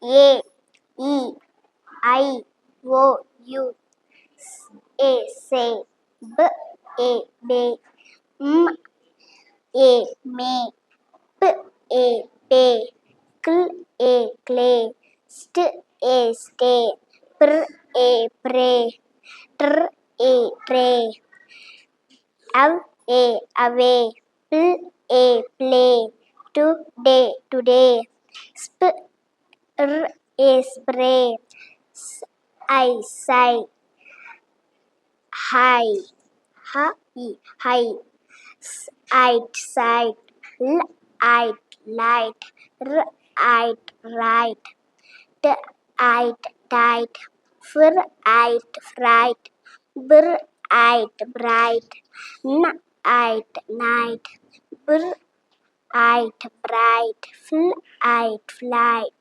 A E I O U A say B A bay M A may P A pay Cl A clay St A stay Pr A pray Tr A tray Av A away Pl A play today Sp R A spray I sigh high high sight light light right right tight fright bright night bright bright flight